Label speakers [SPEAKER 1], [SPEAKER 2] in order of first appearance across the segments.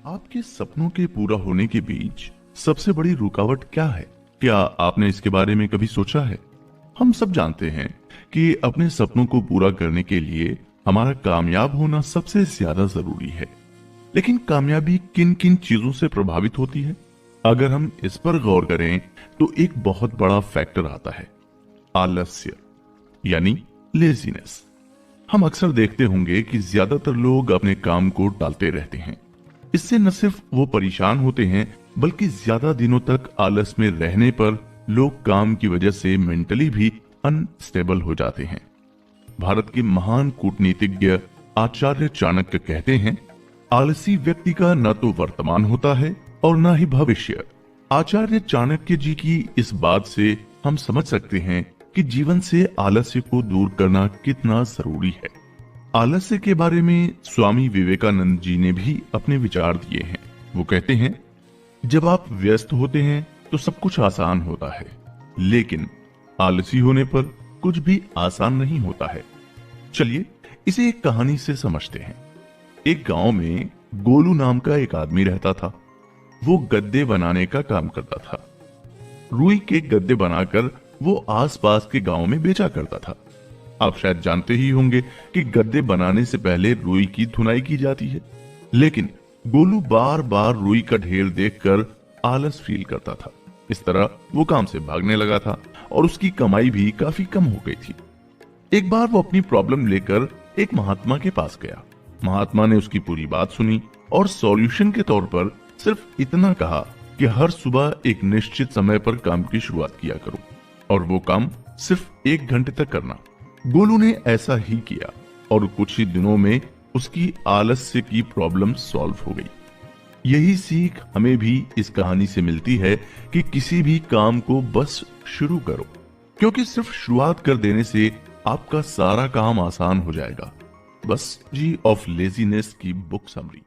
[SPEAKER 1] आपके सपनों के पूरा होने के बीच सबसे बड़ी रुकावट क्या है? क्या आपने इसके बारे में कभी सोचा है? हम सब जानते हैं कि अपने सपनों को पूरा करने के लिए हमारा कामयाब होना सबसे ज्यादा जरूरी है। लेकिन कामयाबी किन किन चीजों से प्रभावित होती है? अगर हम इस पर गौर करें तो एक बहुत बड़ा फैक्टर आता है, आलस्य यानी लेजीनेस। हम अक्सर देखते होंगे कि ज्यादातर लोग अपने काम को टालते रहते हैं। इससे न सिर्फ वो परेशान होते हैं बल्कि ज्यादा दिनों तक आलस में रहने पर लोग काम की वजह से मेंटली भी अनस्टेबल हो जाते हैं। भारत के महान कूटनीतिज्ञ आचार्य चाणक्य कहते हैं, आलसी व्यक्ति का न तो वर्तमान होता है और न ही भविष्य। आचार्य चाणक्य जी की इस बात से हम समझ सकते हैं कि जीवन से आलस्य को दूर करना कितना जरूरी है। आलस्य के बारे में स्वामी विवेकानंद जी ने भी अपने विचार दिए हैं। वो कहते हैं, जब आप व्यस्त होते हैं तो सब कुछ आसान होता है, लेकिन आलसी होने पर कुछ भी आसान नहीं होता है। चलिए इसे एक कहानी से समझते हैं। एक गांव में गोलू नाम का एक आदमी रहता था। वो गद्दे बनाने का काम करता था। रुई के गद्दे बनाकर वो आसपास के गांव में बेचा करता था। आप शायद जानते ही होंगे कि गद्दे बनाने से पहले रुई की धुनाई की जाती है। लेकिन गोलू बार बार रुई का ढेर देखकर आलस फील करता था। इस तरह वो काम से भागने लगा था और उसकी कमाई भी काफी कम हो गई थी। एक बार वो अपनी प्रॉब्लम लेकर एक महात्मा के पास गया। महात्मा ने उसकी पूरी बात सुनी और सॉल्यूशन के तौर पर सिर्फ इतना कहा कि हर सुबह एक निश्चित समय पर काम की शुरुआत किया करो और वो काम सिर्फ 1 घंटे तक करना। गोलू ने ऐसा ही किया और कुछ ही दिनों में उसकी आलस्य की प्रॉब्लम सॉल्व हो गई। यही सीख हमें भी इस कहानी से मिलती है कि किसी भी काम को बस शुरू करो, क्योंकि सिर्फ शुरुआत कर देने से आपका सारा काम आसान हो जाएगा। बस जी ऑफ लेजीनेस की बुक समरी।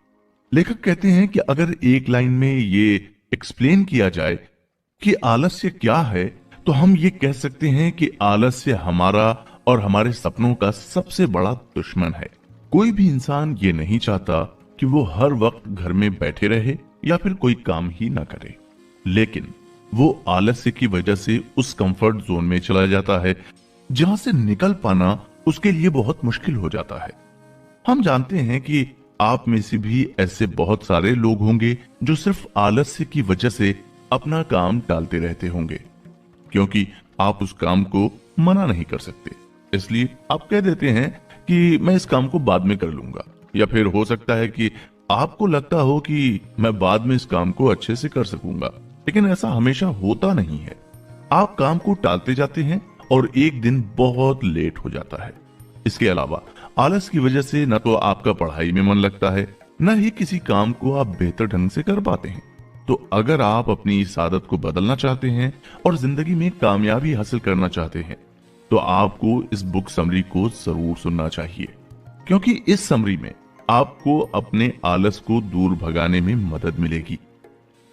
[SPEAKER 1] लेखक कहते हैं कि अगर एक लाइन में ये एक्सप्लेन किया जाए कि आलस्य क्या है, तो हम ये कह सकते हैं कि आलस्य हमारा और हमारे सपनों का सबसे बड़ा दुश्मन है। कोई भी इंसान ये नहीं चाहता कि वो हर वक्त घर में बैठे रहे या फिर कोई काम ही ना करे, लेकिन वो आलस्य की वजह से उस कंफर्ट जोन में चला जाता है जहां से निकल पाना उसके लिए बहुत मुश्किल हो जाता है। हम जानते हैं कि आप में से भी ऐसे बहुत सारे लोग होंगे जो सिर्फ आलस्य की वजह से अपना काम टालते रहते होंगे, क्योंकि आप उस काम को मना नहीं कर सकते। इसलिए आप कह देते हैं कि मैं इस काम को बाद में कर लूंगा, या फिर हो सकता है कि आपको लगता हो कि मैं बाद में इस काम को अच्छे से कर सकूंगा, लेकिन ऐसा हमेशा होता नहीं है। आप काम को टालते जाते हैं और एक दिन बहुत लेट हो जाता है। इसके अलावा आलस की वजह से न तो आपका पढ़ाई में मन लगता है, न ही किसी काम को आप बेहतर ढंग से कर पाते हैं। तो अगर आप अपनी इस आदत को बदलना चाहते हैं और जिंदगी में कामयाबी हासिल करना चाहते हैं, तो आपको इस बुक समरी को जरूर सुनना चाहिए, क्योंकि इस समरी में आपको अपने आलस को दूर भगाने में मदद मिलेगी।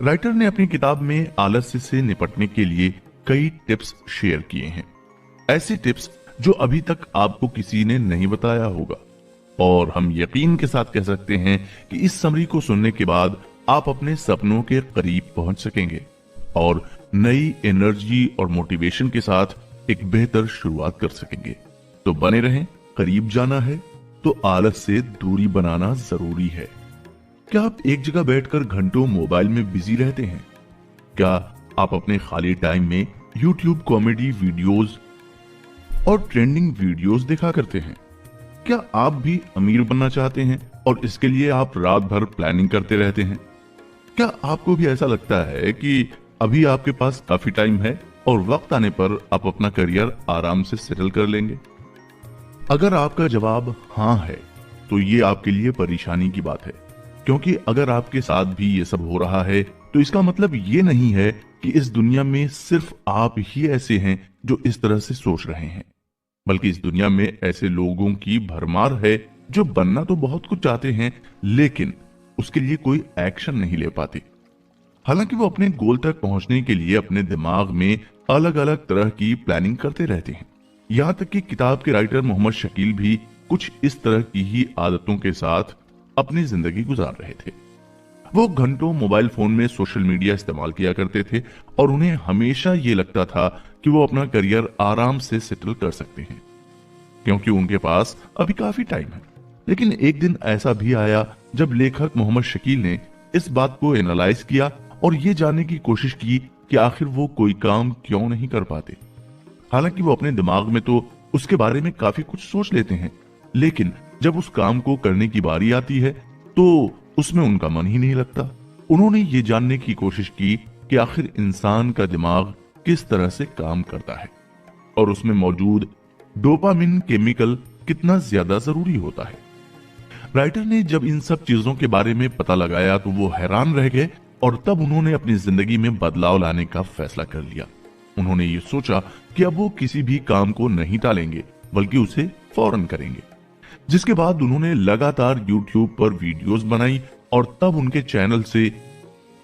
[SPEAKER 1] राइटर ने अपनी किताब में आलस्य से निपटने के लिए कई टिप्स शेयर किए हैं, ऐसे टिप्स जो अभी तक आपको किसी ने नहीं बताया होगा। और हम यकीन के साथ कह सकते हैं कि इस समरी को सुनने के बाद आप अपने सपनों के करीब पहुंच सकेंगे और नई एनर्जी और मोटिवेशन के साथ एक बेहतर शुरुआत कर सकेंगे। तो बने रहें, करीब जाना है तो आलस से दूरी बनाना जरूरी है। क्या आप एक जगह बैठकर घंटों मोबाइल में बिजी रहते हैं? क्या आप अपने खाली टाइम में YouTube कॉमेडी वीडियोस और ट्रेंडिंग वीडियोस देखा करते हैं? क्या आप भी अमीर बनना चाहते हैं और इसके लिए आप रात भर प्लानिंग करते रहते हैं? क्या आपको भी ऐसा लगता है कि अभी आपके पास काफी टाइम है और वक्त आने पर आप अपना करियर आराम से सेटल कर लेंगे? अगर आपका जवाब हाँ है, तो ये आपके लिए परेशानी की बात है, क्योंकि अगर आपके साथ भी ये सब हो रहा है तो इसका मतलब ये नहीं है कि इस दुनिया में सिर्फ आप ही ऐसे हैं जो इस तरह से सोच रहे हैं, बल्कि इस दुनिया में ऐसे लोगों की भरमार है जो बनना तो बहुत कुछ चाहते हैं, लेकिन उसके लिए कोई एक्शन नहीं ले पाते। हालांकि वो अपने गोल तक पहुंचने के लिए अपने दिमाग में अलग अलग तरह की प्लानिंग करते रहते हैं। यहां तक कि किताब के राइटर मोहम्मद शकील भी कुछ इस तरह की ही आदतों के साथ अपनी जिंदगी गुजार रहे थे। वो घंटों मोबाइल फोन में सोशल मीडिया इस्तेमाल किया करते थे और उन्हें हमेशा ये लगता था कि वो अपना करियर आराम से सेटल कर सकते हैं क्योंकि उनके पास अभी काफी टाइम है। लेकिन एक दिन ऐसा भी आया जब लेखक मोहम्मद शकील ने इस बात को एनालाइज किया और ये जानने की कोशिश की कि आखिर वो कोई काम क्यों नहीं कर पाते। हालांकि वो अपने दिमाग में तो उसके बारे में काफी कुछ सोच लेते हैं, लेकिन जब उस काम को करने की बारी आती है तो उसमें उनका मन ही नहीं लगता। उन्होंने ये जानने की कोशिश की कि आखिर इंसान का दिमाग किस तरह से काम करता है और उसमें मौजूद डोपामिन केमिकल कितना ज्यादा जरूरी होता है। राइटर ने जब इन सब चीजों के बारे में पता लगाया तो वो हैरान रह गए और तब उन्होंने अपनी जिंदगी में बदलाव लाने का फैसला कर लिया। उन्होंने ये सोचा कि अब वो किसी भी काम को नहीं टालेंगे बल्कि उसे फौरन करेंगे। जिसके बाद उन्होंने लगातार YouTube पर वीडियोस बनाई और तब उनके चैनल से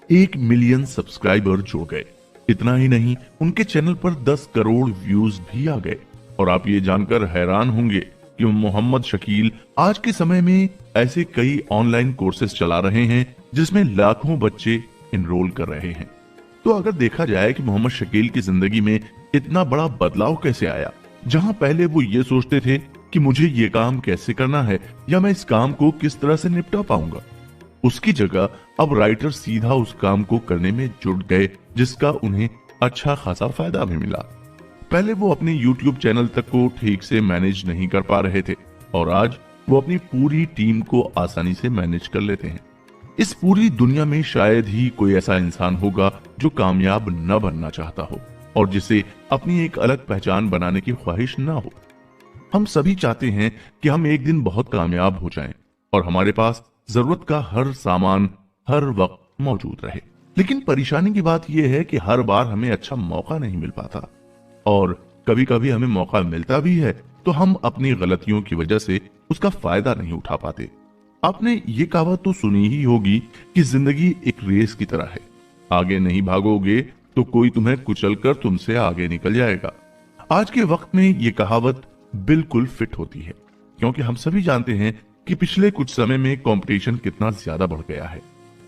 [SPEAKER 1] 1 मिलियन सब्सक्राइबर जुड़ गए। इतना ही नहीं, उनके चैनल पर 10 करोड़ व्यूज भी आ गए। और आप ये जानकर हैरान होंगे कि मोहम्मद शकील आज के समय में ऐसे कई ऑनलाइन कोर्सेज चला रहे हैं जिसमें लाखों बच्चे इनरोल कर रहे हैं। तो अगर देखा जाए कि मोहम्मद शकील की जिंदगी में इतना बड़ा बदलाव कैसे आया, जहां पहले वो ये सोचते थे कि मुझे ये काम कैसे करना है या मैं इस काम को किस तरह से निपटा पाऊंगा, उसकी जगह अब राइटर सीधा उस काम को करने में जुट गए जिसका उन्हें अच्छा खासा फायदा भी मिला। पहले वो अपने YouTube चैनल तक को ठीक से मैनेज नहीं कर पा रहे थे और आज वो अपनी पूरी टीम को आसानी से मैनेज कर लेते हैं। इस पूरी दुनिया में शायद ही कोई ऐसा इंसान होगा जो कामयाब न बनना चाहता हो और जिसे अपनी एक अलग पहचान बनाने की ख्वाहिश ना हो। हम सभी चाहते हैं कि हम एक दिन बहुत कामयाब हो जाएं और हमारे पास जरूरत का हर सामान हर वक्त मौजूद रहे। लेकिन परेशानी की बात यह है कि हर बार हमें अच्छा मौका नहीं मिल पाता और कभी कभी हमें मौका मिलता भी है तो हम अपनी गलतियों की वजह से उसका फायदा नहीं उठा पाते। आपने ये कहावत तो सुनी ही होगी कि जिंदगी एक रेस की तरह है, आगे नहीं भागोगे तो कोई तुम्हें कुचलकर तुमसे आगे निकल जाएगा। आज के वक्त में ये कहावत बिल्कुल फिट होती है क्योंकि हम सभी जानते हैं कि पिछले कुछ समय में कंपटीशन कितना ज्यादा बढ़ गया है।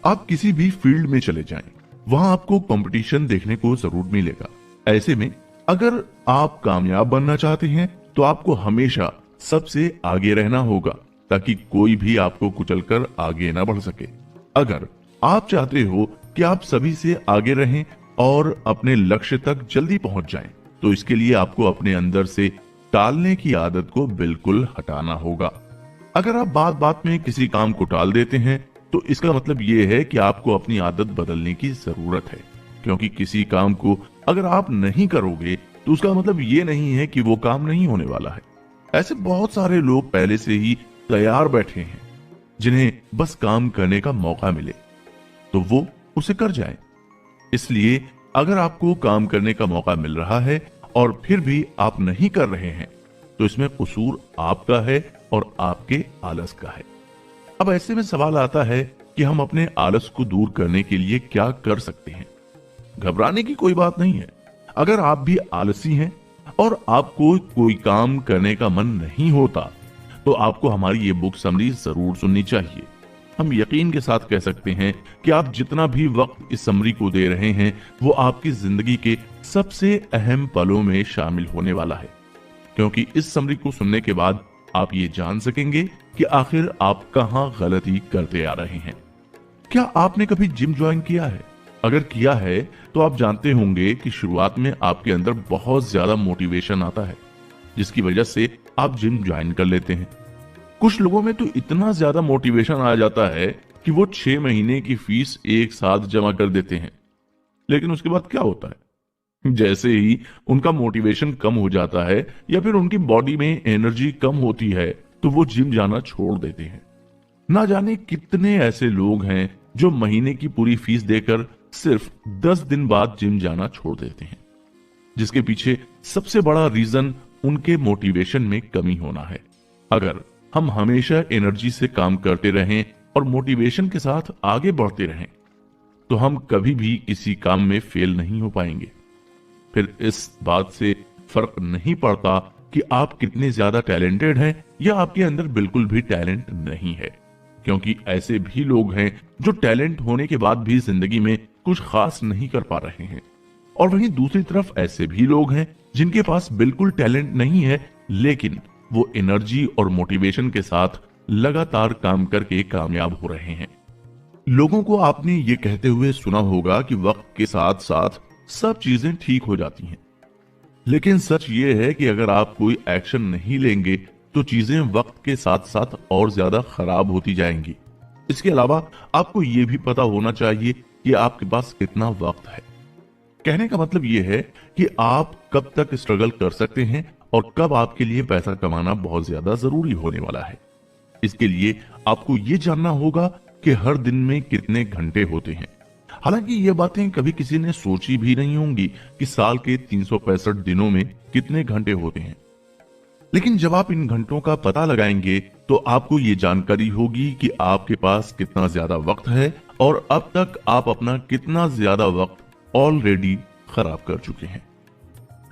[SPEAKER 1] आप किसी भी फील्ड में चले जाएं, वहां आपको कंपटीशन देखने को जरूर मिलेगा। ऐसे में अगर आप कामयाब बनना चाहते हैं तो आपको हमेशा सबसे आगे रहना होगा ताकि कोई भी आपको कुचलकर आगे ना बढ़ सके। अगर आप चाहते हो कि आप सभी से आगे रहें और अपने लक्ष्य तक जल्दी पहुंच जाएं, तो इसके लिए आपको अपने अंदर से टालने की आदत को बिल्कुल हटाना होगा। अगर आप बात बात में किसी काम को टाल देते हैं तो इसका मतलब यह है कि आपको अपनी आदत बदलने की जरूरत है, क्योंकि किसी काम को अगर आप नहीं करोगे तो उसका मतलब ये नहीं है कि वो काम नहीं होने वाला है। ऐसे बहुत सारे लोग पहले से ही तैयार बैठे हैं जिन्हें बस काम करने का मौका मिले तो वो उसे कर जाएं। इसलिए अगर आपको काम करने का मौका मिल रहा है और फिर भी आप नहीं कर रहे हैं तो इसमें कसूर आपका है और आपके आलस का है। अब ऐसे में सवाल आता है कि हम अपने आलस को दूर करने के लिए क्या कर सकते हैं। घबराने की कोई बात नहीं है। अगर आप भी आलसी हैं और आपको कोई काम करने का मन नहीं होता तो आपको हमारी ये बुक समरी जरूर सुननी चाहिए। हम यकीन के साथ कह सकते हैं कि आप जितना भी वक्त इस समरी को दे रहे हैं वो आपकी जिंदगी के सबसे अहम पलों में शामिल होने वाला है, क्योंकि इस समरी को सुनने के बाद आप ये जान सकेंगे कि आखिर आप कहां गलती करते आ रहे हैं। क्या आपने कभी जिम ज्वाइन किया है? अगर किया है तो आप जानते होंगे कि शुरुआत में आपके अंदर बहुत ज्यादा मोटिवेशन आता है जिसकी वजह से आप जिम ज्वाइन कर लेते हैं। कुछ लोगों में तो इतना ज्यादा मोटिवेशन आ जाता है कि वो 6 महीने की फीस एक साथ जमा कर देते हैं। लेकिन उसके बाद क्या होता है, जैसे ही उनका मोटिवेशन कम हो जाता है या फिर उनकी बॉडी में एनर्जी कम होती है तो वो जिम जाना छोड़ देते हैं। ना जाने कितने ऐसे लोग हैं जो महीने की पूरी फीस देकर सिर्फ 10 दिन बाद जिम जाना छोड़ देते हैं, जिसके पीछे सबसे बड़ा रीजन उनके मोटिवेशन में कमी होना है। अगर हम हमेशा एनर्जी से काम करते रहें और मोटिवेशन के साथ आगे बढ़ते रहें तो हम कभी भी किसी काम में फेल नहीं हो पाएंगे। फिर इस बात से फर्क नहीं पड़ता कि आप कितने ज्यादा टैलेंटेड हैं या आपके अंदर बिल्कुल भी टैलेंट नहीं है। क्योंकि ऐसे भी लोग हैं जो टैलेंट होने के बाद भी जिंदगी में कुछ खास नहीं कर पा रहे हैं, और वहीं दूसरी तरफ ऐसे भी लोग हैं जिनके पास बिल्कुल टैलेंट नहीं है, लेकिन वो एनर्जी और मोटिवेशन के साथ लगातार काम करके कामयाब हो रहे हैं। लोगों को आपने ये कहते हुए सुना होगा कि वक्त के साथ साथ सब चीजें ठीक हो जाती हैं, लेकिन सच ये है कि अगर आप कोई एक्शन नहीं लेंगे तो चीजें वक्त के साथ साथ और ज्यादा खराब होती जाएंगी। इसके अलावा आपको ये भी पता होना चाहिए कि आपके पास कितना वक्त है। कहने का मतलब ये है कि आप कब तक स्ट्रगल कर सकते हैं और कब आपके लिए पैसा कमाना बहुत ज्यादा जरूरी होने वाला है। इसके लिए आपको ये जानना होगा कि हर दिन में कितने घंटे होते हैं। हालांकि ये बातें कभी किसी ने सोची भी नहीं होंगी कि साल के 365 दिनों में कितने घंटे होते हैं, लेकिन जब आप इन घंटों का पता लगाएंगे तो आपको ये जानकारी होगी कि आपके पास कितना ज्यादा वक्त है और अब तक आप अपना कितना ज्यादा वक्त ऑलरेडी खराब कर चुके हैं।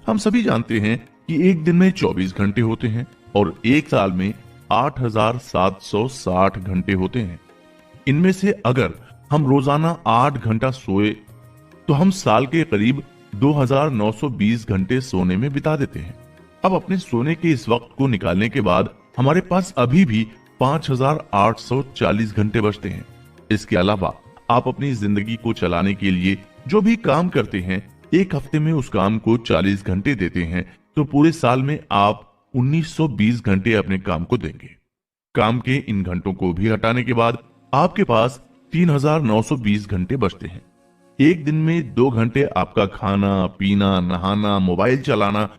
[SPEAKER 1] हम सभी जानते हैं कि एक दिन में 24 घंटे होते हैं और एक साल में 8,760 घंटे होते हैं। इनमें से अगर हम रोजाना 8 घंटा सोए तो हम साल के करीब 2,920 घंटे सोने में बिता देते हैं। अब अपने सोने के इस वक्त को निकालने के बाद हमारे पास अभी भी 5,840 घंटे बचते हैं। इसके अलावा आप अपनी जिंदगी को चलाने के लिए जो भी काम करते हैं, एक हफ्ते में उस काम को 40 घंटे देते हैं, तो पूरे साल में आप 1920 घंटे अपने काम को देंगे। काम के इन घंटों को भी हटाने के बाद आपके पास 3,920 घंटे बचते हैं। एक दिन में 2 घंटे आपका खाना पीना, नहाना, मोबाइल चलाना,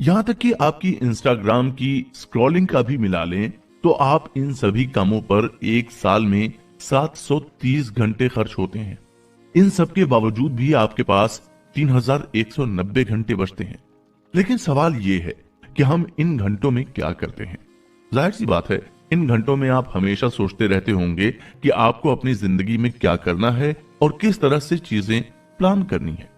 [SPEAKER 1] यहां तक कि आपकी इंस्टाग्राम की स्क्रॉलिंग का भी मिला लें तो आप इन सभी कामों पर एक साल में 730 घंटे खर्च होते हैं। इन सब के बावजूद भी आपके पास 3,190 घंटे बचते हैं। लेकिन सवाल यह है कि हम इन घंटों में क्या करते हैं। जाहिर सी बात है, इन घंटों में आप हमेशा सोचते रहते होंगे कि आपको अपनी जिंदगी में क्या करना है और किस तरह से चीजें प्लान करनी है।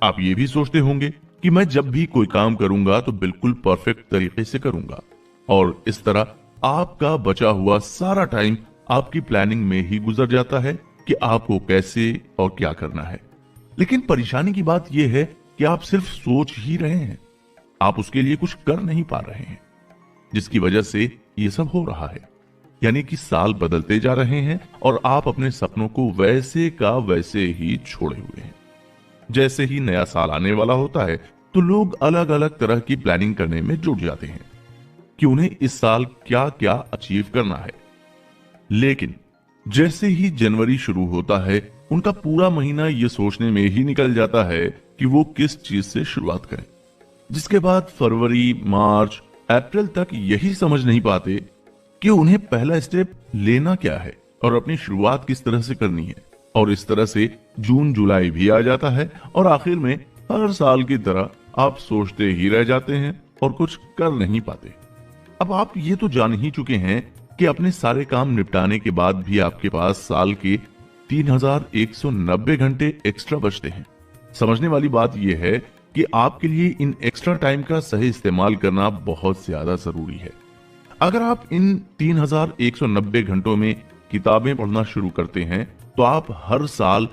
[SPEAKER 1] आप ये भी सोचते होंगे कि मैं जब भी कोई काम करूंगा तो बिल्कुल परफेक्ट तरीके से करूंगा, और इस तरह आपका बचा हुआ सारा टाइम आपकी प्लानिंग में ही गुजर जाता है कि आपको कैसे और क्या करना है। लेकिन परेशानी की बात यह है कि आप सिर्फ सोच ही रहे हैं, आप उसके लिए कुछ कर नहीं पा रहे हैं, जिसकी वजह से ये सब हो रहा है। यानी कि साल बदलते जा रहे हैं और आप अपने सपनों को वैसे का वैसे ही छोड़े हुए हैं। जैसे ही नया साल आने वाला होता है तो लोग अलग अलग तरह की प्लानिंग करने में जुट जाते हैं कि उन्हें इस साल क्या क्या अचीव करना है। लेकिन जैसे ही जनवरी शुरू होता है, उनका पूरा महीना ये सोचने में ही निकल जाता है कि वो किस चीज से शुरुआत करें, जिसके बाद फरवरी, मार्च, अप्रैल तक यही समझ नहीं पाते कि उन्हें पहला स्टेप लेना क्या है और अपनी शुरुआत किस तरह से करनी है। और इस तरह से जून जुलाई भी आ जाता है और आखिर में हर साल की तरह आप सोचते ही रह जाते हैं और कुछ कर नहीं पाते। अब आप ये तो जान ही चुके हैं कि अपने सारे काम निपटाने के बाद भी आपके पास साल के 3,190 घंटे एक्स्ट्रा बचते हैं। समझने वाली बात यह है कि आपके लिए इन एक्स्ट्रा टाइम का सही इस्तेमाल करना बहुत ज्यादा जरूरी है। अगर आप इन 3,190 घंटों में किताबें पढ़ना शुरू करते हैं तो आप हर साल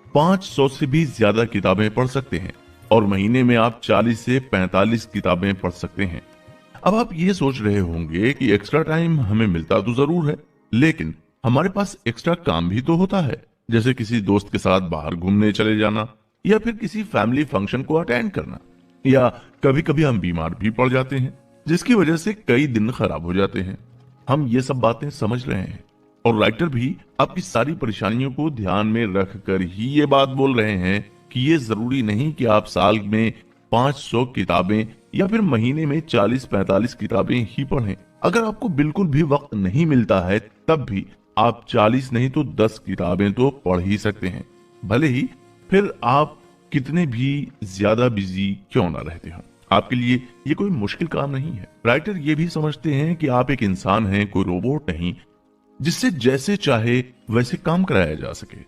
[SPEAKER 1] 500 से भी ज्यादा किताबें पढ़ सकते हैं और महीने में आप 40 से 45 किताबें पढ़ सकते हैं। अब आप ये सोच रहे होंगे कि एक्स्ट्रा टाइम हमें मिलता तो जरूर है, लेकिन हमारे पास एक्स्ट्रा काम भी तो होता है, जैसे किसी दोस्त के साथ बाहर घूमने चले जाना या फिर किसी फैमिली फंक्शन को अटेंड करना, या कभी कभी हम बीमार भी पड़ जाते हैं जिसकी वजह से कई दिन खराब हो जाते हैं। हम ये सब बातें समझ रहे हैं और राइटर भी आपकी सारी परेशानियों को ध्यान में रखकर ही ये बात बोल रहे हैं कि ये जरूरी नहीं कि आप साल में 500 किताबें या फिर महीने में 40-45 किताबें ही पढ़ें। अगर आपको बिल्कुल भी वक्त नहीं मिलता है तब भी आप 40 नहीं तो 10 किताबें तो पढ़ ही सकते हैं, भले ही फिर आप कितने भी ज्यादा बिजी क्यों ना रहते हो। आपके लिए ये कोई मुश्किल काम नहीं है। राइटर ये भी समझते हैं कि आप एक इंसान हैं, कोई रोबोट नहीं जिससे जैसे चाहे वैसे काम कराया जा सके।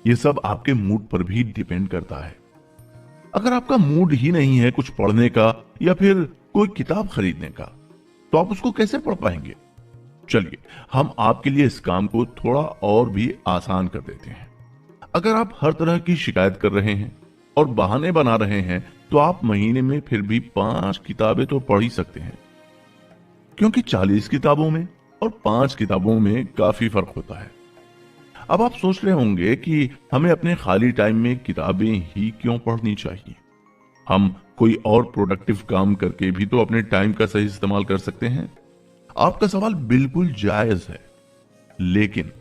[SPEAKER 1] ये सब आपके मूड पर भी डिपेंड करता है। अगर आपका मूड ही नहीं है कुछ पढ़ने का या फिर कोई किताब खरीदने का, तो आप उसको कैसे पढ़ पाएंगे। चलिए हम आपके लिए इस काम को थोड़ा और भी आसान कर देते हैं। अगर आप हर तरह की शिकायत कर रहे हैं और बहाने बना रहे हैं तो आप महीने में फिर भी 5 किताबें तो पढ़ ही सकते हैं, क्योंकि 40 किताबों में और 5 किताबों में काफी फर्क होता है। अब आप सोच रहे होंगे कि हमें अपने खाली टाइम में किताबें ही क्यों पढ़नी चाहिए, हम कोई और प्रोडक्टिव काम करके भी तो अपने टाइम का सही इस्तेमाल कर सकते हैं। आपका सवाल बिल्कुल जायज है, लेकिन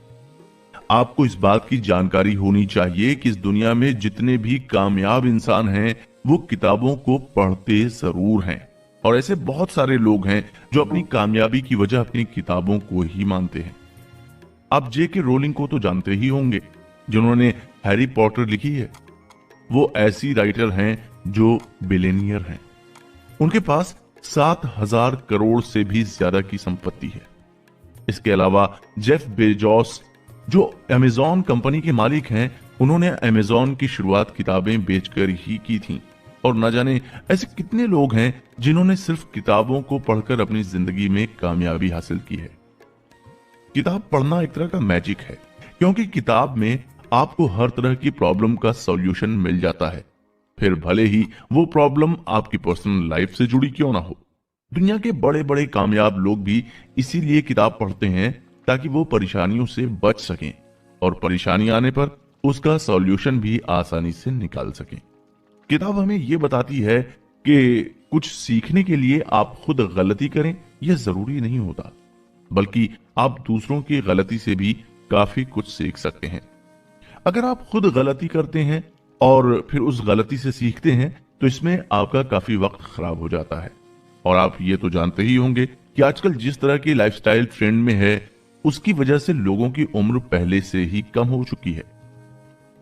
[SPEAKER 1] आपको इस बात की जानकारी होनी चाहिए कि इस दुनिया में जितने भी कामयाब इंसान हैं वो किताबों को पढ़ते जरूर हैं, और ऐसे बहुत सारे लोग हैं जो अपनी कामयाबी की वजह अपनी किताबों को ही मानते हैं। आप जेके रोलिंग को तो जानते ही होंगे, जिन्होंने हैरी पॉटर लिखी है। वो ऐसी राइटर हैं जो बिलियनियर हैं, उनके पास 7,000 करोड़ से भी ज्यादा की संपत्ति है। इसके अलावा जेफ बेजोस जो अमेजॉन कंपनी के मालिक हैं, उन्होंने अमेजॉन की शुरुआत किताबें बेचकर ही की थी, और न जाने ऐसे कितने लोग हैं जिन्होंने सिर्फ किताबों को पढ़कर अपनी जिंदगी में कामयाबी हासिल की है। किताब पढ़ना एक तरह का मैजिक है, क्योंकि किताब में आपको हर तरह की प्रॉब्लम का सॉल्यूशन मिल जाता है, फिर भले ही वो प्रॉब्लम आपकी पर्सनल लाइफ से जुड़ी क्यों ना हो। दुनिया के बड़े बड़े कामयाब लोग भी इसीलिए किताब पढ़ते हैं ताकि वो परेशानियों से बच सकें और परेशानी आने पर उसका सॉल्यूशन भी आसानी से निकाल सकें। किताब हमें ये बताती है कि कुछ सीखने के लिए आप खुद गलती करें यह जरूरी नहीं होता, बल्कि आप दूसरों की गलती से भी काफी कुछ सीख सकते हैं। अगर आप खुद गलती करते हैं और फिर उस गलती से सीखते हैं तो इसमें आपका काफी वक्त खराब हो जाता है। और आप ये तो जानते ही होंगे कि आजकल जिस तरह की लाइफस्टाइल ट्रेंड में है उसकी वजह से लोगों की उम्र पहले से ही कम हो चुकी है।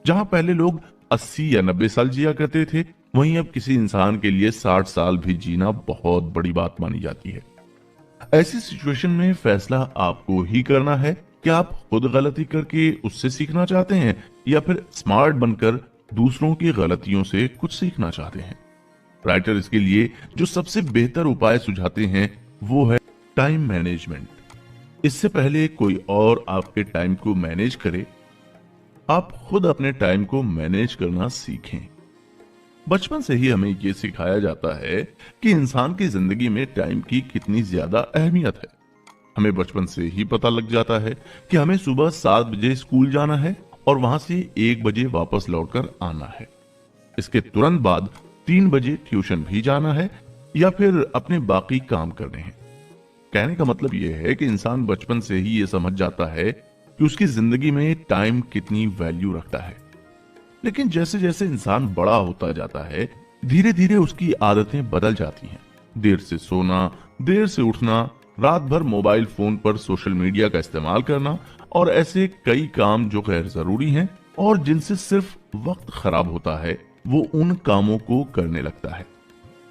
[SPEAKER 1] जहां पहले लोग 80 या 90 साल जिया करते थे, वहीं अब किसी इंसान के लिए 60 साल भी जीना बहुत बड़ी बात मानी जाती है। ऐसी सिचुएशन में फैसला आपको ही करना है कि आप खुद गलती करके उससे सीखना चाहते हैं या फिर स्मार्ट बनकर दूसरों की गलतियों से कुछ सीखना चाहते हैं। राइटर इसके लिए जो सबसे बेहतर उपाय सुझाते हैं वो है टाइम मैनेजमेंट। इससे पहले कोई और आपके टाइम को मैनेज करे, आप खुद अपने टाइम को मैनेज करना सीखें। बचपन से ही हमें यह सिखाया जाता है कि इंसान की जिंदगी में टाइम की कितनी ज्यादा अहमियत है। हमें बचपन से ही पता लग जाता है कि हमें सुबह 7 बजे स्कूल जाना है और वहां से 1 बजे वापस लौटकर आना है। इसके तुरंत बाद 3 बजे ट्यूशन भी जाना है या फिर अपने बाकी काम करने हैं। कहने का मतलब यह है कि इंसान बचपन से ही यह समझ जाता है कि उसकी जिंदगी में टाइम कितनी वैल्यू रखता है। लेकिन जैसे जैसे इंसान बड़ा होता जाता है, धीरे धीरे उसकी आदतें बदल जाती हैं। देर से सोना, देर से उठना, रात भर मोबाइल फोन पर सोशल मीडिया का इस्तेमाल करना और ऐसे कई काम जो गैर जरूरी हैं और जिनसे सिर्फ वक्त खराब होता है, वो उन कामों को करने लगता है।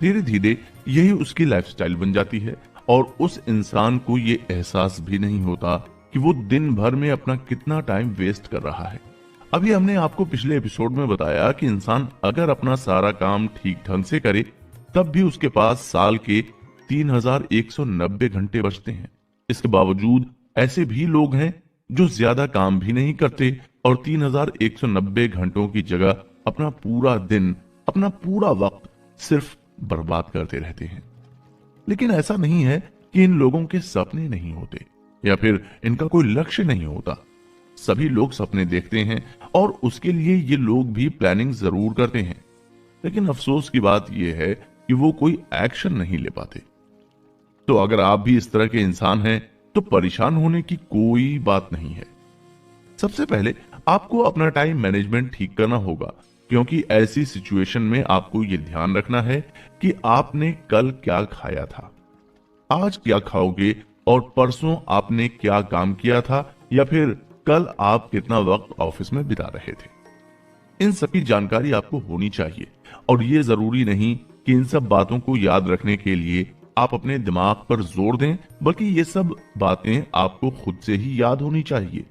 [SPEAKER 1] धीरे धीरे यही उसकी लाइफस्टाइल बन जाती है और उस इंसान को ये एहसास भी नहीं होता कि वो दिन भर में अपना कितना टाइम वेस्ट कर रहा है। अभी हमने आपको पिछले एपिसोड में बताया कि इंसान अगर अपना सारा काम ठीक ढंग से करे तब भी उसके पास साल के 3,190 घंटे बचते हैं। इसके बावजूद ऐसे भी लोग हैं जो ज्यादा काम भी नहीं करते और 3,190 घंटों की जगह अपना पूरा दिन, अपना पूरा वक्त सिर्फ बर्बाद करते रहते हैं। लेकिन ऐसा नहीं है कि इन लोगों के सपने नहीं होते या फिर इनका कोई लक्ष्य नहीं होता। सभी लोग सपने देखते हैं और उसके लिए ये लोग भी प्लानिंग जरूर करते हैं, लेकिन अफसोस की बात यह है कि वो कोई एक्शन नहीं ले पाते। तो अगर आप भी इस तरह के इंसान हैं तो परेशान होने की कोई बात नहीं है। सबसे पहले आपको अपना टाइम मैनेजमेंट ठीक करना होगा, क्योंकि ऐसी सिचुएशन में आपको यह ध्यान रखना है कि आपने कल क्या खाया था, आज क्या खाओगे और परसों आपने क्या काम किया था या फिर कल आप कितना वक्त ऑफिस में बिता रहे थे। इन सभी जानकारी आपको होनी चाहिए और ये जरूरी नहीं कि इन सब बातों को याद रखने के लिए आप अपने दिमाग पर जोर दें, बल्कि ये सब बातें आपको खुद से ही याद होनी चाहिए।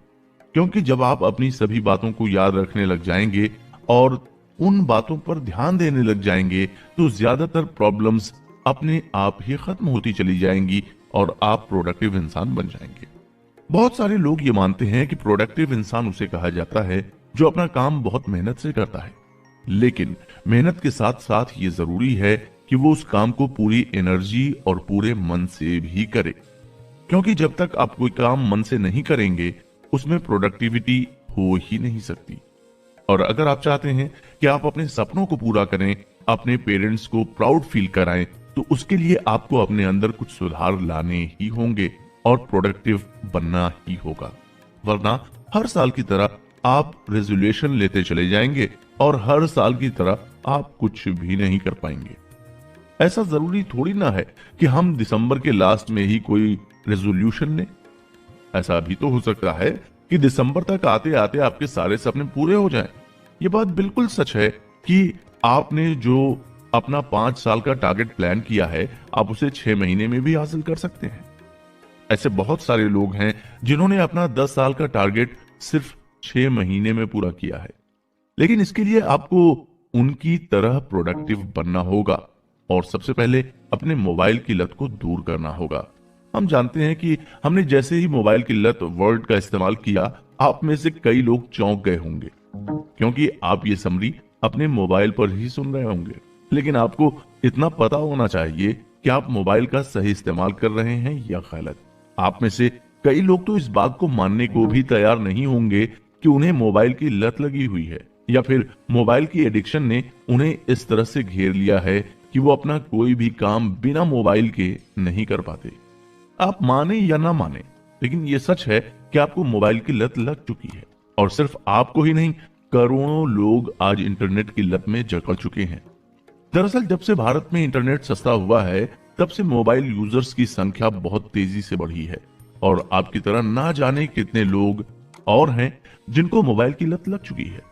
[SPEAKER 1] क्योंकि जब आप अपनी सभी बातों को याद रखने लग जाएंगे और उन बातों पर ध्यान देने लग जाएंगे तो ज्यादातर प्रॉब्लम्स अपने आप ही खत्म होती चली जाएंगी और आप प्रोडक्टिव इंसान बन जाएंगे। बहुत सारे लोग ये मानते हैं कि प्रोडक्टिव इंसान उसे कहा जाता है जो अपना काम बहुत मेहनत से करता है, लेकिन मेहनत के साथ साथ ये जरूरी है कि वो उस काम को पूरी एनर्जी और पूरे मन से भी करे, क्योंकि जब तक आप कोई काम मन से नहीं करेंगे उसमें प्रोडक्टिविटी हो ही नहीं सकती। और अगर आप चाहते हैं कि आप अपने सपनों को पूरा करें, अपने पेरेंट्स को प्राउड फील कराएं, तो उसके लिए आपको अपने अंदर कुछ सुधार लाने ही होंगे और प्रोडक्टिव बनना ही होगा। वरना हर साल की तरह आप रेजोल्यूशन लेते चले जाएंगे और हर साल की तरह आप कुछ भी नहीं कर पाएंगे। ऐसा जरूरी थोड़ी ना है कि हम दिसंबर के लास्ट में ही कोई रेजोल्यूशन लें। ऐसा भी तो हो सकता है कि दिसंबर तक आते आते आपके सारे सपने पूरे हो जाएं। ये बात बिल्कुल सच है कि आपने जो अपना 5 साल का टारगेट प्लान किया है, आप उसे 6 महीने में भी हासिल कर सकते हैं। ऐसे बहुत सारे लोग हैं जिन्होंने अपना 10 साल का टारगेट सिर्फ 6 महीने में पूरा किया है। लेकिन इसके लिए आपको उनकी तरह प्रोडक्टिव बनना होगा और सबसे पहले अपने मोबाइल की लत को दूर करना होगा। हम जानते हैं कि हमने जैसे ही मोबाइल की लत वर्ड का इस्तेमाल किया, आप में से कई लोग चौंक गए होंगे, क्योंकि आप ये समरी अपने मोबाइल पर ही सुन रहे होंगे। लेकिन आपको इतना पता होना चाहिए कि आप मोबाइल का सही इस्तेमाल कर रहे हैं या गलत। आप में से कई लोग तो इस बात को मानने को भी तैयार नहीं होंगे कि उन्हें मोबाइल की लत लगी हुई है, या फिर मोबाइल की एडिक्शन ने उन्हें इस तरह से घेर लिया है कि वो अपना कोई भी काम बिना मोबाइल के नहीं कर पाते। आप माने या ना माने, लेकिन ये सच है कि आपको मोबाइल की लत लग चुकी है। और सिर्फ आपको ही नहीं, करोड़ों लोग आज इंटरनेट की लत में जकड़ चुके हैं। दरअसल जब से भारत में इंटरनेट सस्ता हुआ है, तब से मोबाइल यूजर्स की संख्या बहुत तेजी से बढ़ी है। और आपकी तरह ना जाने कितने लोग और हैं जिनको मोबाइल की लत लग चुकी है।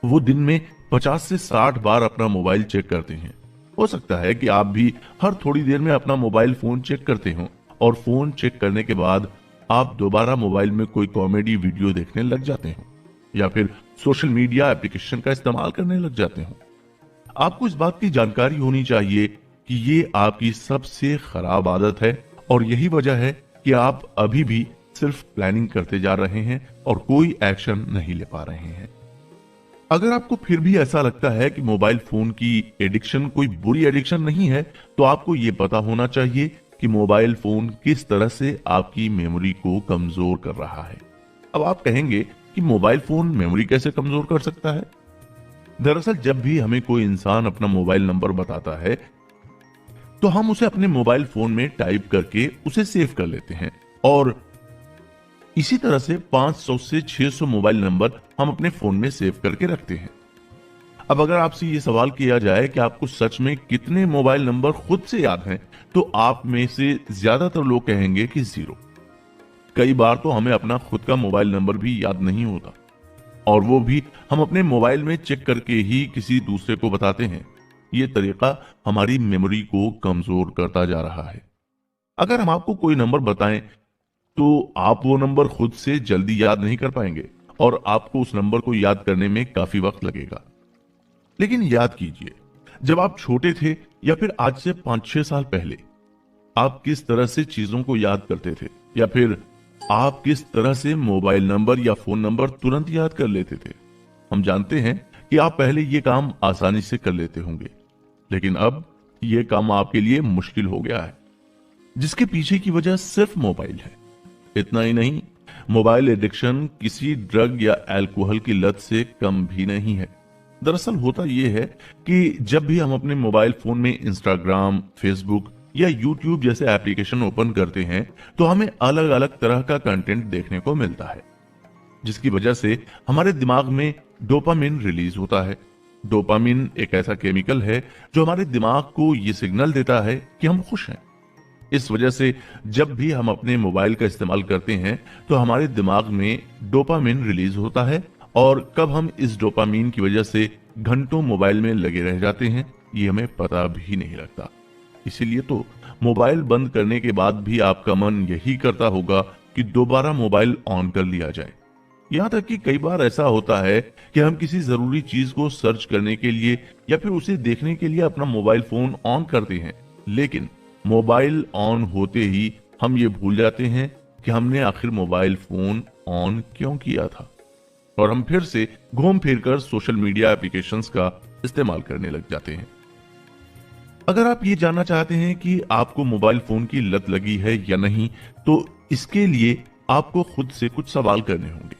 [SPEAKER 1] वो दिन में 50 से 60 बार अपना मोबाइल चेक करते हैं। हो सकता है कि आप भी हर थोड़ी देर में अपना मोबाइल फोन चेक करते हो और फोन चेक करने के बाद आप दोबारा मोबाइल में कोई कॉमेडी वीडियो देखने लग जाते हो या फिर सोशल मीडिया एप्लीकेशन का इस्तेमाल करने लग जाते हो। आपको इस बात की जानकारी होनी चाहिए कि ये आपकी सबसे खराब आदत है और यही वजह है कि आप अभी भी सिर्फ प्लानिंग करते जा रहे हैं और कोई एक्शन नहीं ले पा रहे हैं। अगर आपको फिर भी ऐसा लगता है कि मोबाइल फोन की एडिक्शन कोई बुरी एडिक्शन नहीं है, तो आपको यह पता होना चाहिए कि मोबाइल फोन किस तरह से आपकी मेमोरी को कमजोर कर रहा है। अब आप कहेंगे कि मोबाइल फोन मेमोरी कैसे कमजोर कर सकता है? दरअसल जब भी हमें कोई इंसान अपना मोबाइल नंबर बताता है, तो हम उसे अपने मोबाइल फोन में टाइप करके उसे सेव कर लेते हैं और इसी तरह से 500 से 600 मोबाइल नंबर हम अपने फोन में सेव करके रखते हैं। अब अगर आपसे ये सवाल किया जाए कि आपको सच में कितने मोबाइल नंबर खुद से याद हैं, तो आप में से ज्यादातर लोग कहेंगे कि 0। कई बार तो हमें अपना खुद का मोबाइल नंबर भी याद नहीं होता और वो भी हम अपने मोबाइल में चेक करके ही किसी दूसरे को बताते हैं। ये तरीका हमारी मेमोरी को कमजोर करता जा रहा है। अगर हम आपको कोई नंबर बताएं तो आप वो नंबर खुद से जल्दी याद नहीं कर पाएंगे और आपको उस नंबर को याद करने में काफी वक्त लगेगा। लेकिन याद कीजिए, जब आप छोटे थे या फिर आज से 5-6 साल पहले आप किस तरह से चीजों को याद करते थे, या फिर आप किस तरह से मोबाइल नंबर या फोन नंबर तुरंत याद कर लेते थे। हम जानते हैं कि आप पहले ये काम आसानी से कर लेते होंगे, लेकिन अब ये काम आपके लिए मुश्किल हो गया है, जिसके पीछे की वजह सिर्फ मोबाइल है। इतना ही नहीं, मोबाइल एडिक्शन किसी ड्रग या अल्कोहल की लत से कम भी नहीं है। दरअसल होता यह है कि जब भी हम अपने मोबाइल फोन में इंस्टाग्राम, फेसबुक या यूट्यूब जैसे एप्लीकेशन ओपन करते हैं, तो हमें अलग अलग तरह का कंटेंट देखने को मिलता है, जिसकी वजह से हमारे दिमाग में डोपामिन रिलीज होता है। डोपामिन एक ऐसा केमिकल है जो हमारे दिमाग को यह सिग्नल देता है कि हम खुश हैं। इस वजह से जब भी हम अपने मोबाइल का इस्तेमाल करते हैं, तो हमारे दिमाग में डोपामिन रिलीज होता है और कब हम इस डोपामिन की वजह से घंटों मोबाइल में लगे रह जाते हैं, ये हमें पता भी नहीं लगता। इसीलिए तो मोबाइल बंद करने के बाद भी आपका मन यही करता होगा कि दोबारा मोबाइल ऑन कर लिया जाए। यहां तक कि कई बार ऐसा होता है कि हम किसी जरूरी चीज को सर्च करने के लिए या फिर उसे देखने के लिए अपना मोबाइल फोन ऑन करते हैं, लेकिन मोबाइल ऑन होते ही हम ये भूल जाते हैं कि हमने आखिर मोबाइल फोन ऑन क्यों किया था, और हम फिर से घूम फिरकर सोशल मीडिया एप्लीकेशंस का इस्तेमाल करने लग जाते हैं। अगर आप ये जानना चाहते हैं कि आपको मोबाइल फोन की लत लगी है या नहीं, तो इसके लिए आपको खुद से कुछ सवाल करने होंगे,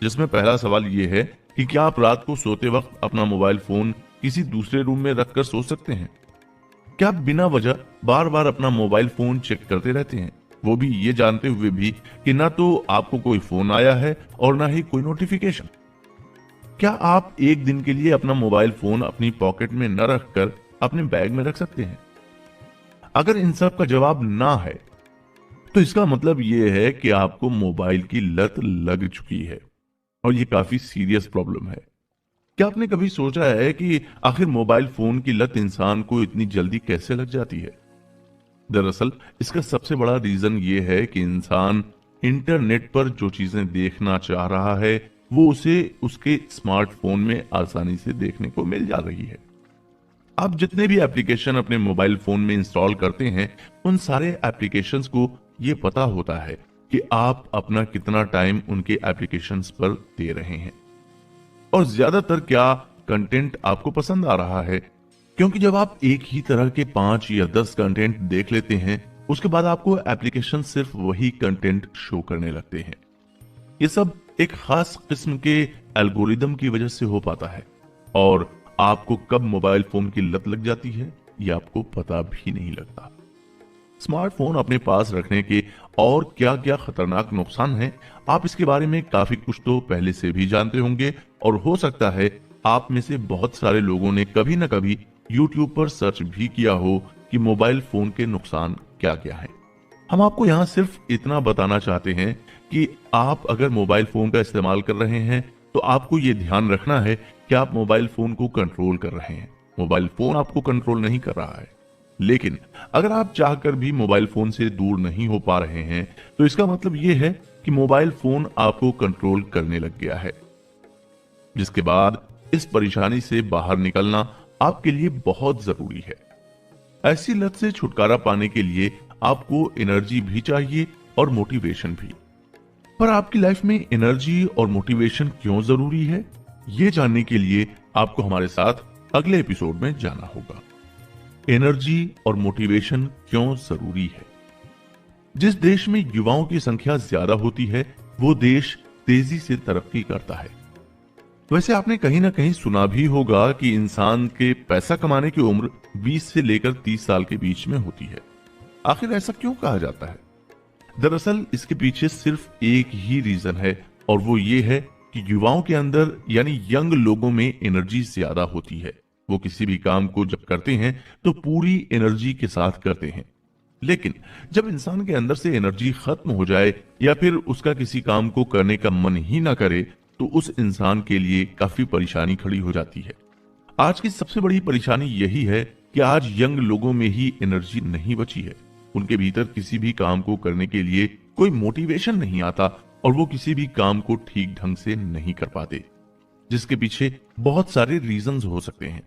[SPEAKER 1] जिसमें पहला सवाल ये है कि क्या आप रात को सोते वक्त अपना मोबाइल फोन किसी दूसरे रूम में रखकर सो सकते हैं? क्या आप बिना वजह बार बार अपना मोबाइल फोन चेक करते रहते हैं, वो भी ये जानते हुए भी कि ना तो आपको कोई फोन आया है और ना ही कोई नोटिफिकेशन? क्या आप एक दिन के लिए अपना मोबाइल फोन अपनी पॉकेट में न रखकर अपने बैग में रख सकते हैं? अगर इन सब का जवाब ना है, तो इसका मतलब यह है कि आपको मोबाइल की लत लग चुकी है, और ये काफी सीरियस प्रॉब्लम है। क्या आपने कभी सोचा है कि आखिर मोबाइल फोन की लत इंसान को इतनी जल्दी कैसे लग जाती है? दरअसल इसका सबसे बड़ा रीजन ये है कि इंसान इंटरनेट पर जो चीजें देखना चाह रहा है वो उसे उसके स्मार्टफोन में आसानी से देखने को मिल जा रही है। आप जितने भी एप्लीकेशन अपने मोबाइल फोन में इंस्टॉल करते हैं, उन सारे एप्लीकेशंस को ये पता होता है कि आप अपना कितना टाइम उनके एप्लीकेशंस पर दे रहे हैं और ज्यादातर क्या कंटेंट आपको पसंद आ रहा है। क्योंकि जब आप एक ही तरह के 5 या 10 कंटेंट देख लेते हैं, उसके बाद आपको एप्लीकेशन सिर्फ वही कंटेंट शो करने लगते हैं। ये सब एक खास किस्म के एल्गोरिदम की वजह से हो पाता है, और आपको कब मोबाइल फोन की लत लग जाती है ये आपको पता भी नहीं लगता। स्मार्टफोन अपने पास रखने के और क्या क्या खतरनाक नुकसान हैं, आप इसके बारे में काफी कुछ तो पहले से भी जानते होंगे, और हो सकता है आप में से बहुत सारे लोगों ने कभी न कभी YouTube पर सर्च भी किया हो कि मोबाइल फोन के नुकसान क्या क्या हैं। हम आपको यहाँ सिर्फ इतना बताना चाहते हैं कि आप अगर मोबाइल फोन का इस्तेमाल कर रहे हैं तो आपको ये ध्यान रखना है कि आप मोबाइल फोन को कंट्रोल कर रहे हैं। मोबाइल फोन आपको कंट्रोल नहीं कर रहा है। लेकिन अगर आप चाहकर भी मोबाइल फोन से दूर नहीं हो पा रहे हैं, तो इसका मतलब यह है कि मोबाइल फोन आपको कंट्रोल करने लग गया है, जिसके बाद इस परेशानी से बाहर निकलना आपके लिए बहुत जरूरी है। ऐसी लत से छुटकारा पाने के लिए आपको एनर्जी भी चाहिए और मोटिवेशन भी। पर आपकी लाइफ में एनर्जी और मोटिवेशन क्यों जरूरी है, ये जानने के लिए आपको हमारे साथ अगले एपिसोड में जाना होगा। एनर्जी और मोटिवेशन क्यों जरूरी है? जिस देश में युवाओं की संख्या ज्यादा होती है, वो देश तेजी से तरक्की करता है। वैसे आपने कहीं ना कहीं सुना भी होगा कि इंसान के पैसा कमाने की उम्र 20 से लेकर 30 साल के बीच में होती है। आखिर ऐसा क्यों कहा जाता है? दरअसल इसके पीछे सिर्फ एक ही रीजन है, और वो ये है कि युवाओं के अंदर यानी यंग लोगों में एनर्जी ज्यादा होती है। वो किसी भी काम को जब करते हैं तो पूरी एनर्जी के साथ करते हैं। लेकिन जब इंसान के अंदर से एनर्जी खत्म हो जाए या फिर उसका किसी काम को करने का मन ही ना करे, तो उस इंसान के लिए काफी परेशानी खड़ी हो जाती है। आज की सबसे बड़ी परेशानी यही है कि आज यंग लोगों में ही एनर्जी नहीं बची है। उनके भीतर किसी भी काम को करने के लिए कोई मोटिवेशन नहीं आता, और वो किसी भी काम को ठीक ढंग से नहीं कर पाते, जिसके पीछे बहुत सारे रीजंस हो सकते हैं।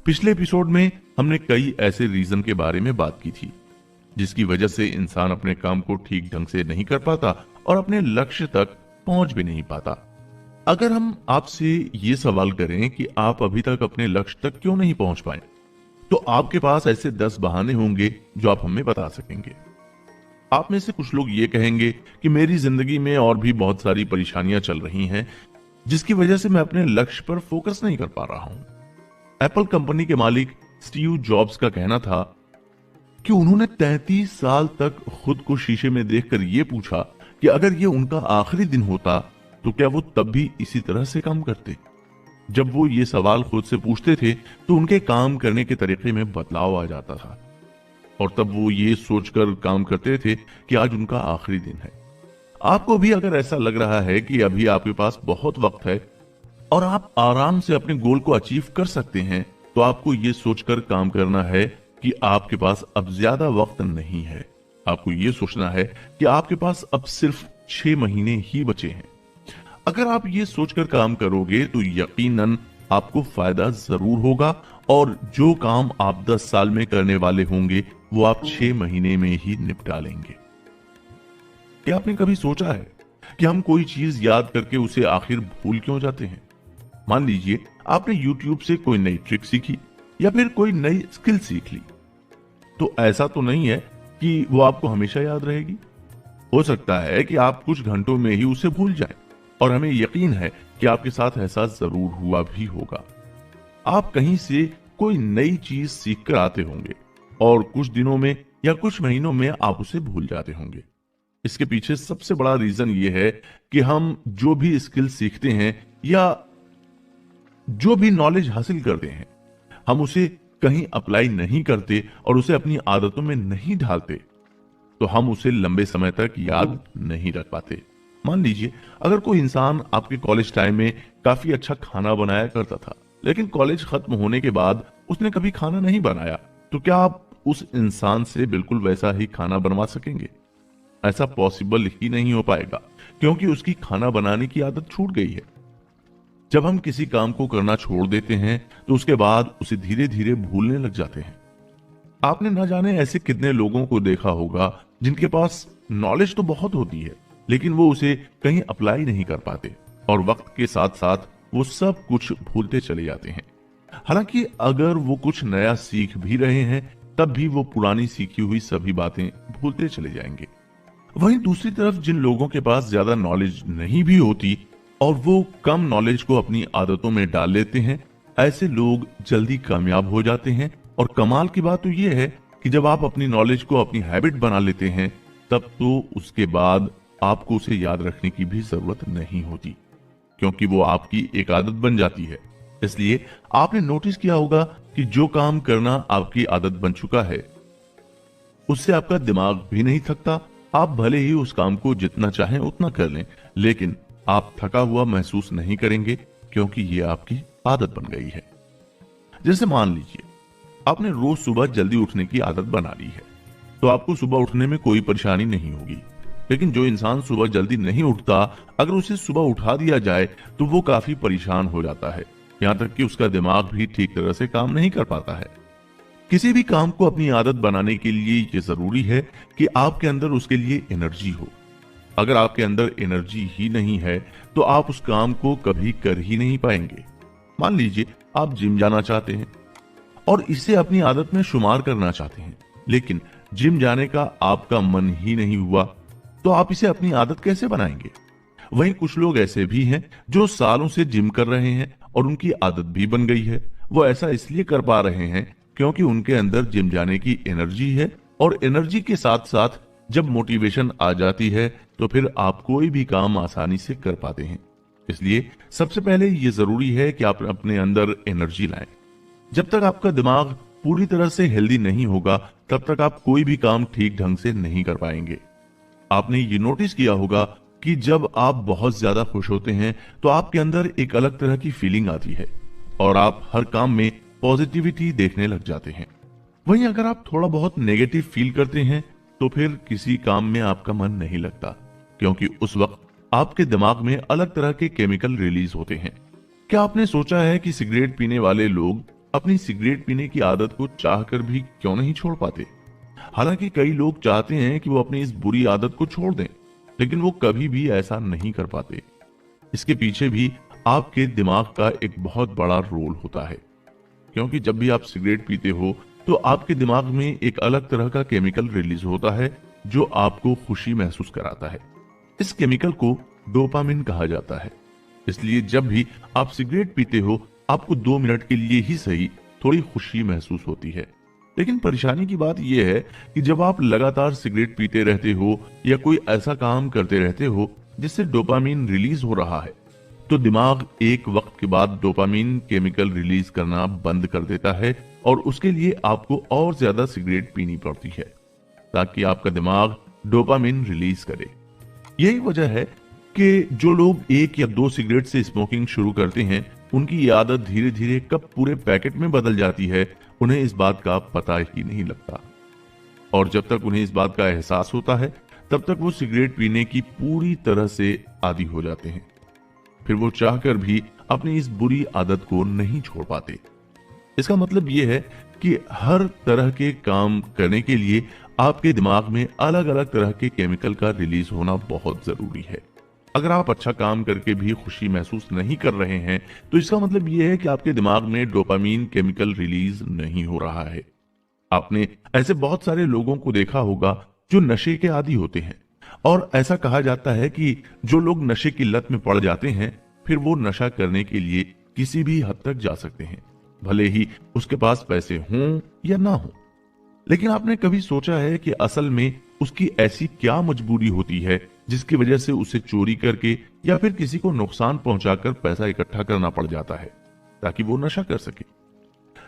[SPEAKER 1] पिछले एपिसोड में हमने कई ऐसे रीजन के बारे में बात की थी, जिसकी वजह से इंसान अपने काम को ठीक ढंग से नहीं कर पाता और अपने लक्ष्य तक पहुंच भी नहीं पाता। अगर हम आपसे ये सवाल करें कि आप अभी तक अपने लक्ष्य तक क्यों नहीं पहुंच पाए, तो आपके पास ऐसे 10 बहाने होंगे जो आप हमें बता सकेंगे। आप में से कुछ लोग ये कहेंगे कि मेरी जिंदगी में और भी बहुत सारी परेशानियां चल रही हैं, जिसकी वजह से मैं अपने लक्ष्य पर फोकस नहीं कर पा रहा हूं। एप्पल कंपनी के मालिक स्टीव जॉब्स का कहना था कि उन्होंने 33 साल तक खुद को शीशे में देखकर यह पूछा कि अगर यह उनका आखिरी दिन होता तो क्या वो तब भी इसी तरह से काम करते। जब वो ये सवाल खुद से पूछते थे तो उनके काम करने के तरीके में बदलाव आ जाता था, और तब वो ये सोचकर काम करते थे कि आज उनका आखिरी दिन है। आपको भी अगर ऐसा लग रहा है कि अभी आपके पास बहुत वक्त है और आप आराम से अपने गोल को अचीव कर सकते हैं, तो आपको ये सोचकर काम करना है कि आपके पास अब ज्यादा वक्त नहीं है। आपको ये सोचना है कि आपके पास अब सिर्फ 6 महीने ही बचे हैं। अगर आप ये सोचकर काम करोगे तो यकीनन आपको फायदा जरूर होगा, और जो काम आप 10 साल में करने वाले होंगे वो आप 6 महीने में ही निपटा लेंगे। क्या आपने कभी सोचा है कि हम कोई चीज याद करके उसे आखिर भूल क्यों जाते हैं? मान लीजिए आपने YouTube से कोई नई ट्रिक सीखी या फिर कोई नई स्किल सीख ली, तो ऐसा तो नहीं है कि वो आपको हमेशा याद रहेगी। हो सकता है कि आप कुछ घंटों में ही उसे भूल जाएं, और हमें यकीन है कि आपके साथ ऐसा जरूर हुआ भी होगा। आप कहीं से कोई नई चीज सीख कर आते होंगे और कुछ दिनों में या कुछ महीनों में आप उसे भूल जाते होंगे। इसके पीछे सबसे बड़ा रीजन ये है कि हम जो भी स्किल सीखते हैं या जो भी नॉलेज हासिल करते हैं, हम उसे कहीं अप्लाई नहीं करते और उसे अपनी आदतों में नहीं ढालते, तो हम उसे लंबे समय तक याद नहीं रख पाते। मान लीजिए अगर कोई इंसान आपके कॉलेज टाइम में काफी अच्छा खाना बनाया करता था, लेकिन कॉलेज खत्म होने के बाद उसने कभी खाना नहीं बनाया, तो क्या आप उस इंसान से बिल्कुल वैसा ही खाना बनवा सकेंगे? ऐसा पॉसिबल ही नहीं हो पाएगा, क्योंकि उसकी खाना बनाने की आदत छूट गई है। जब हम किसी काम को करना छोड़ देते हैं तो उसके बाद उसे धीरे धीरे भूलने लग जाते हैं। आपने ना जाने ऐसे कितने लोगों को देखा होगा जिनके पास नॉलेज तो बहुत होती है, लेकिन वो उसे कहीं अप्लाई नहीं कर पाते और वक्त के साथ साथ वो सब कुछ भूलते चले जाते हैं। हालांकि अगर वो कुछ नया सीख भी रहे हैं, तब भी वो पुरानी सीखी हुई सभी बातें भूलते चले जाएंगे। वहीं दूसरी तरफ जिन लोगों के पास ज्यादा नॉलेज नहीं भी होती और वो कम नॉलेज को अपनी आदतों में डाल लेते हैं, ऐसे लोग जल्दी कामयाब हो जाते हैं। और कमाल की बात तो ये है कि जब आप अपनी नॉलेज को अपनी हैबिट बना लेते हैं, तब तो उसके बाद आपको उसे याद रखने की भी जरूरत नहीं होती, क्योंकि वो आपकी एक आदत बन जाती है। इसलिए आपने नोटिस किया होगा कि जो काम करना आपकी आदत बन चुका है, उससे आपका दिमाग भी नहीं थकता। आप भले ही उस काम को जितना चाहें उतना कर लें, लेकिन आप थका हुआ महसूस नहीं करेंगे, क्योंकि ये आपकी आदत बन गई है। जैसे मान लीजिए आपने रोज सुबह जल्दी उठने की आदत बना ली है, तो आपको सुबह उठने में कोई परेशानी नहीं होगी। लेकिन जो इंसान सुबह जल्दी नहीं उठता, अगर उसे सुबह उठा दिया जाए तो वो काफी परेशान हो जाता है, यहां तक कि उसका दिमाग भी ठीक तरह से काम नहीं कर पाता है। किसी भी काम को अपनी आदत बनाने के लिए ये जरूरी है कि आपके अंदर उसके लिए एनर्जी हो। अगर आपके अंदर एनर्जी ही नहीं है तो आप उस काम को कभी कर ही नहीं पाएंगे। मान लीजिए आप जिम जाना चाहते हैं और इसे अपनी आदत में शुमार करना चाहते हैं, लेकिन जिम जाने का आपका मन ही नहीं हुआ, तो आप इसे अपनी आदत कैसे बनाएंगे? वहीं कुछ लोग ऐसे भी हैं जो सालों से जिम कर रहे हैं और उनकी आदत भी बन गई है। वो ऐसा इसलिए कर पा रहे हैं क्योंकि उनके अंदर जिम जाने की एनर्जी है, और एनर्जी के साथ साथ जब मोटिवेशन आ जाती है तो फिर आप कोई भी काम आसानी से कर पाते हैं। इसलिए सबसे पहले ये जरूरी है कि आप अपने अंदर एनर्जी लाएं। जब तक आपका दिमाग पूरी तरह से हेल्दी नहीं होगा, तब तक आप कोई भी काम ठीक ढंग से नहीं कर पाएंगे। आपने ये नोटिस किया होगा कि जब आप बहुत ज्यादा खुश होते हैं तो आपके अंदर एक अलग तरह की फीलिंग आती है और आप हर काम में पॉजिटिविटी देखने लग जाते हैं। वहीं अगर आप थोड़ा बहुत नेगेटिव फील करते हैं तो फिर किसी काम में आपका मन नहीं लगता, क्योंकि उस वक्त आपके दिमाग में अलग तरह के केमिकल रिलीज होते हैं। क्या आपने सोचा है कि सिगरेट पीने वाले लोग अपनी सिगरेट पीने की आदत को चाहकर भी क्यों नहीं छोड़ पाते? हालांकि कई लोग चाहते हैं कि वो अपनी इस बुरी आदत को छोड़ दें, लेकिन वो कभी भी ऐसा नहीं कर पाते। इसके पीछे भी आपके दिमाग का एक बहुत बड़ा रोल होता है, क्योंकि जब भी आप सिगरेट पीते हो तो आपके दिमाग में एक अलग तरह का केमिकल रिलीज होता है जो आपको खुशी महसूस कराता है। इस केमिकल को डोपामिन कहा जाता है। इसलिए जब भी आप सिगरेट पीते हो, आपको 2 मिनट के लिए ही सही थोड़ी खुशी महसूस होती है। लेकिन परेशानी की बात यह है कि जब आप लगातार सिगरेट पीते रहते हो या कोई ऐसा काम करते रहते हो जिससे डोपामिन रिलीज हो रहा है, तो दिमाग एक वक्त के बाद डोपामिन केमिकल रिलीज करना बंद कर देता है और उसके लिए आपको और ज्यादा सिगरेट पीनी पड़ती है ताकि आपका दिमाग डोपामिन रिलीज करे। यही वजह है कि जो लोग 1 या 2 सिगरेट से स्मोकिंग शुरू करते हैं, उनकी ये आदत धीरे धीरे कब पूरे पैकेट में बदल जाती है, उन्हें इस बात का पता ही नहीं लगता। और जब तक उन्हें इस बात का एहसास होता है, तब तक वो सिगरेट पीने की पूरी तरह से आदी हो जाते हैं। फिर वो चाहकर भी अपनी इस बुरी आदत को नहीं छोड़ पाते। इसका मतलब यह है कि हर तरह के काम करने के लिए आपके दिमाग में अलग अलग तरह के केमिकल का रिलीज होना बहुत जरूरी है। अगर आप अच्छा काम करके भी खुशी महसूस नहीं कर रहे हैं तो इसका मतलब यह है कि आपके दिमाग में डोपामीन केमिकल रिलीज नहीं हो रहा है। आपने ऐसे बहुत सारे लोगों को देखा होगा जो नशे के आदी होते हैं, और ऐसा कहा जाता है कि जो लोग नशे की लत में पड़ जाते हैं फिर वो नशा करने के लिए किसी भी हद तक जा सकते हैं, भले ही उसके पास पैसे हों या ना हो। लेकिन आपने कभी सोचा है कि असल में उसकी ऐसी क्या मजबूरी होती है जिसकी वजह से उसे चोरी करके या फिर किसी को नुकसान पहुंचाकर पैसा इकट्ठा करना पड़ जाता है ताकि वो नशा कर सके?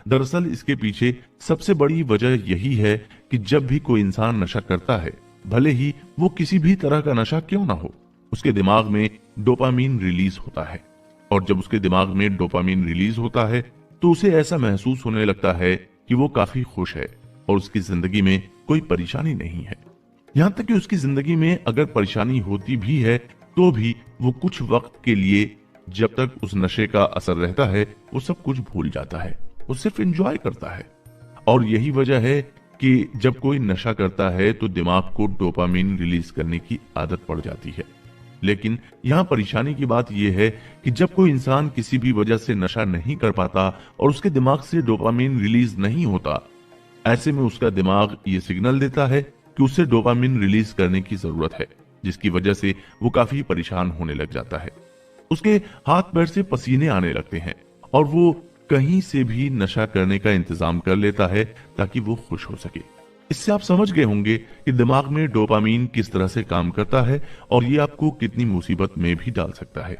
[SPEAKER 1] दरअसल इसके पीछे सबसे बड़ी वजह यही है कि जब भी कोई इंसान नशा करता है, भले ही वो किसी भी तरह का नशा क्यों ना हो, उसके दिमाग में डोपामीन रिलीज होता है। और जब उसके दिमाग में डोपामीन रिलीज होता है तो उसे ऐसा महसूस होने लगता है कि वो काफी खुश है और उसकी जिंदगी में कोई परेशानी नहीं है। यहां तक कि उसकी जिंदगी में अगर परेशानी होती भी है तो भी वो कुछ वक्त के लिए, जब तक उस नशे का असर रहता है, वो सब कुछ भूल जाता है, वो सिर्फ एंजॉय करता है। और यही वजह है कि जब कोई नशा करता है तो दिमाग को डोपामीन रिलीज करने की आदत पड़ जाती है। लेकिन यहां परेशानी की बात यह है कि जब कोई इंसान किसी भी वजह से नशा नहीं कर पाता और उसके दिमाग से डोपामीन रिलीज नहीं होता, ऐसे में उसका दिमाग ये सिग्नल देता है कि उसे डोपामिन रिलीज करने की जरूरत है, जिसकी वजह से वो काफी परेशान होने लग जाता है। उसके हाथ पैर से पसीने आने लगते हैं और वो कहीं से भी नशा करने का इंतजाम कर लेता है ताकि वो खुश हो सके। इससे आप समझ गए होंगे कि दिमाग में डोपामिन किस तरह से काम करता है और ये आपको कितनी मुसीबत में भी डाल सकता है।